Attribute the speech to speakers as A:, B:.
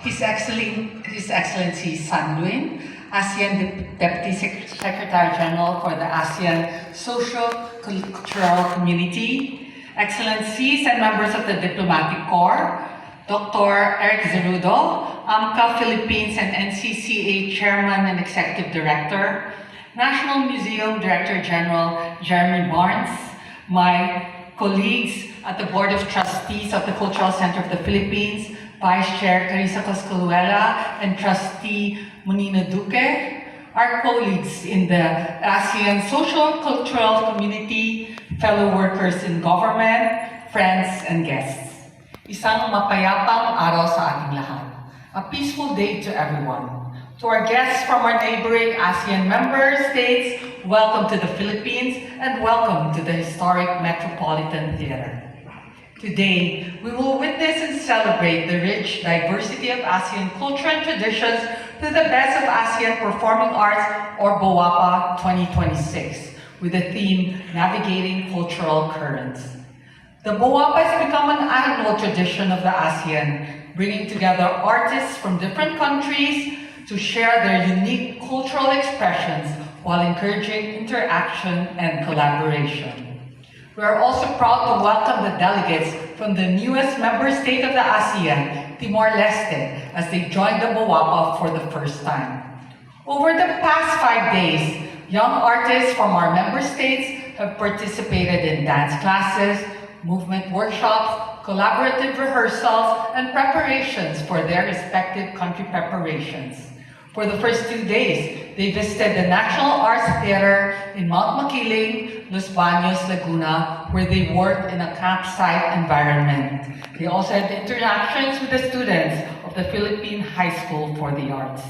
A: His Excellency Sun Luin, ASEAN Deputy Secretary General for the ASEAN Socio-Cultural Community, Excellencies and members of the Diplomatic Corps, Dr. Eric Zerudo, AMCA Philippines and NCCA Chairman and Executive Director, National Museum Director General Jeremy Barnes, my colleagues at the Board of Trustees of the Cultural Center of the Philippines, Vice Chair Carissa Coscaluela and Trustee Monina Duque, our colleagues in the ASEAN Social Cultural Community, fellow workers in government, friends and guests. Isang mapayapang araw sa ating lahat. A peaceful day to everyone. To our guests from our neighboring ASEAN member states, welcome to the Philippines and welcome to the historic Metropolitan Theater. Today, we will witness and celebrate the rich diversity of ASEAN culture and traditions through the Best of ASEAN Performing Arts, or BOAPA 2026, with the theme Navigating Cultural Currents. The BOAPA has become an annual tradition of the ASEAN, bringing together artists from different countries to share their unique cultural expressions while encouraging interaction and collaboration. We are also proud to welcome the delegates from the newest member state of the ASEAN, Timor-Leste, as they join the BOAPA for the first time. Over the past 5 days, young artists from our member states have participated in dance classes, movement workshops, collaborative rehearsals, and preparations for their respective country preparations. For the first 2 days, they visited the National Arts Theater in Mount Makiling, Los Baños, Laguna, where they worked in a campsite environment. They also had interactions with the students of the Philippine High School for the Arts.